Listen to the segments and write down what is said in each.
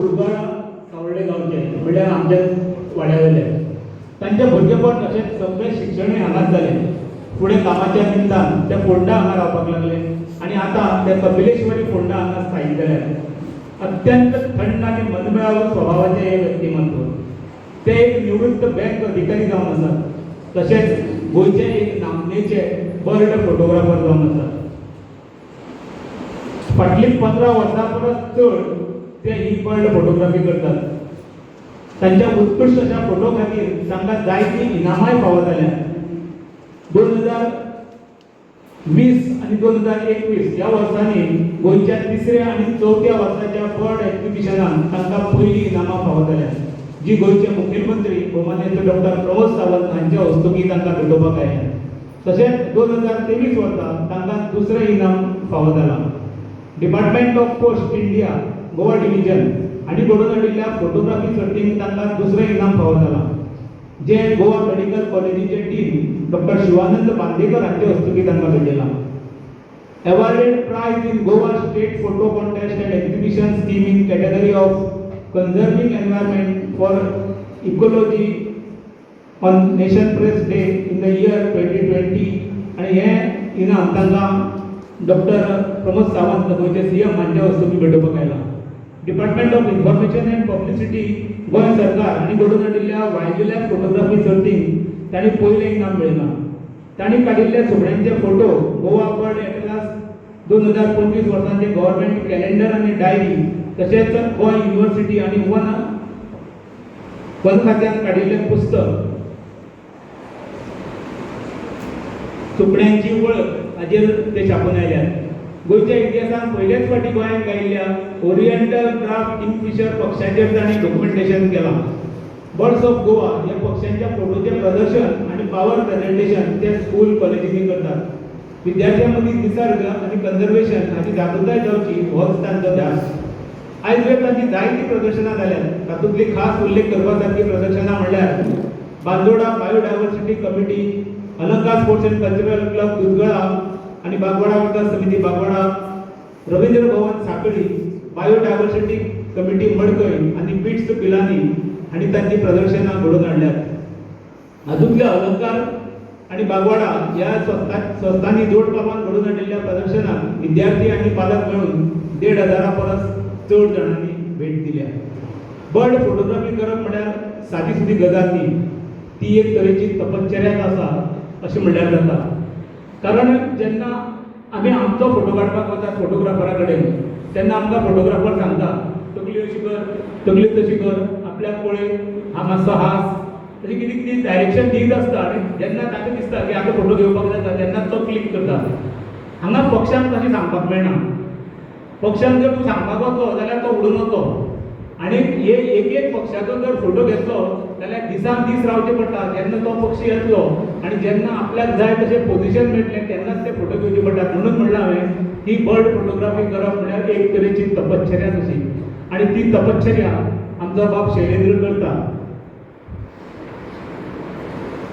दुर्गा सावळे गावचे म्हणजे आमच्या वाड्यावयले तांचे भुरगेपण अशें सगळें शिक्षणूय हांगाच जालें. फुडें कामाच्या निमतान ते फोंडा हांगा रावपाक लागले आनी आतां ते कपिलेश्वरी फोंडा हांगा स्थायीक जाल्यात. अत्यंत थंड आनी मनमेळावू स्वभावाचे हे व्यक्तिमत्व. ते एक निवृत्त बँक अधिकारी जावन आसात. तशेंच गोंयचे एक नामनेचे बर्ड फोटोग्राफर जावन आसात. फाटलीं 15 वर्सां परस चड ते ही बर्ड फोटोग्राफी करतात. तांच्या उत्कृष्ट अशा फोटो खातीर तांकां जायतीं इनामांय फावो जाल्यात. 2020 आनी 2021 ह्या वर्सांनी गोंयच्या 3ऱ्या आनी 4थ्या वर्साच्या बर्ड एक्झिबिशनान तांकां पयलीं इनामां फावो जाल्यात, जी गोंयचे मुखेलमंत्री भौमान्य डॉक्टर प्रमोद सावंत हांच्या हस्तुकी तांकां भेटोवपाक आयल्यात. तशेंच 2023 वर्सा तांकां दुसरें इनाम फावो जालां. Department of post India Goa division आणि घडोवन हाडिल्ल्या फोटोग्राफी सर्तीन तांकां दुसरें इनाम फावो जालां, जे गोवा मेडिकल कॉलेजीचे डीन डॉक्टर शिवानंद बांदेकर हांचे हस्तुकी तांकां भेटयलां. Awarded prize in Goa state photo contest and exhibition scheme in category of conserving environment for ecology on nation press day in the year 2020 आणि हे इनाम तांकां डॉक्टर प्रमोद सावंत गोंयचे सीएम हांच्या हस्तुकी भेटोवपाक आयला. Department of information end publicity Goa सरकार हांणी घडोवन हाडिल्ल्या वायल्ड लायफ फोटोग्राफी सर्तीन तांणी पयलें इनाम मेळयलां. तांणी काडिल्ले सुकण्यांचे फोटो गोवा बर्ड एटलास 2025 वर्सांचे गव्हर्नमेंट कॅलेंडर आनी डायरी तशेंच गोंय युनिव्हर्सिटी आनी वन खात्यान काडिल्लें पुस्तक सुकण्यांची वळख हाजेर ते छापून आयल्यात. गोंयच्या इतिहासान पयलेच फावटी गोंयांत गायिल्ल्या ओरिएंटल ड्राफ्ट किंगफिशर पक्षाचेर तांणी डॉक्युमेंटेशन केलां. बर्ड्स ऑफ गोवा ह्या पक्ष्यांच्या फोटोचे प्रदर्शन आणि पावर प्रेझेंटेशन ते स्कूल कॉलेजींनी करतात. विद्यार्थ्यां मदीं निसर्ग आनी कन्झर्वेशन हाची जागृताय जावची होच तांचो ध्यास. आयज वेळ तांची जायतीं प्रदर्शनां जाल्यात. तातूंतली खास उल्लेख करपा सारकी प्रदर्शनां म्हणल्यार बांदोडा बायोडायवर्सिटी कमिटी, अलंकार स्पोर्ट्स एंड कल्चरल क्लब दुधगळा आणि बागवाडा विकास समिती बागवाडा, रवींद्र भवन साखळी, बायोडायवर्सिटी कमिटी मडकय आणि बिट्स पिलानी आणि तांची प्रदर्शनां घडोवन हाडल्यात. हातूंतले अलंकार आणि बागवाडा ह्या संस्थांनी जोड पापान घडोवन हाडिल्ल्या प्रदर्शनाक विद्यार्थी आणि पालक मेळून 1,500 परस चड जाणांनी भेट दिल्या. बर्ड फोटोग्राफी करप म्हळ्यार सादी सुदी गजाल न्ही, ती एक तरेची तपश्चर्याच आसा अशें म्हणल्यार जाता. कारण जेन्ना आमी आमचो फोटो काडपाक वतात फोटोग्राफरा कडेन तेन्ना आमकां फोटोग्राफर सांगता तकली अशी कर, तकली तशी कर, आपल्याक पळय, हा मातसो हास, अशी कितें कितें डायरेक्शन दीत आसता. आनी जेन्ना ताका दिसता की आतां फोटो घेवपाक जाता तेन्ना तो क्लिक करता. हांगा पक्षांक तशें सांगपाक मेळना. पक्षांक जर तूं सांगपाक वचलो जाल्यार तो उडून वतलो. आनी हे एक पक्षाचो जर फोटो घेतलो जाल्यार दिसान दीस रावचे पडटा. जेन्ना तो पक्षी येतलो आनी जेन्ना आपल्याक जाय तशें पोजिशन मेळटलें तेन्नाच ते फोटो घेवचे पडटात. म्हणून म्हणलां हांवें ही बर्ड फोटोग्राफी करप म्हळ्यार एक तरेची तपश्चर्याच अशी. आनी ती तपश्चर्या आमचो बाब शैलेंद्र करता.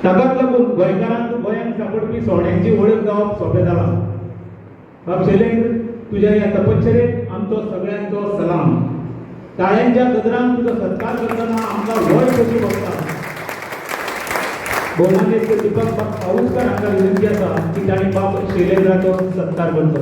ताकाच लागून गोंयकारांक गोंयांत सांपडपी सोण्यांची वळख जावप सोंपें जालां. बाब शैलेंद्र, तुज्या ह्या तपश्चर्येक आमचो सगळ्यांचो सलाम. ताळ्यांच्या गजरान तुजो सत्कार करतना आमकां व्हड कशी भोगता. भौमान्य दीपक पाऊसकार हांकां विनंती आसा की तांणी बाब शैलेंद्राचो सत्कार करचो.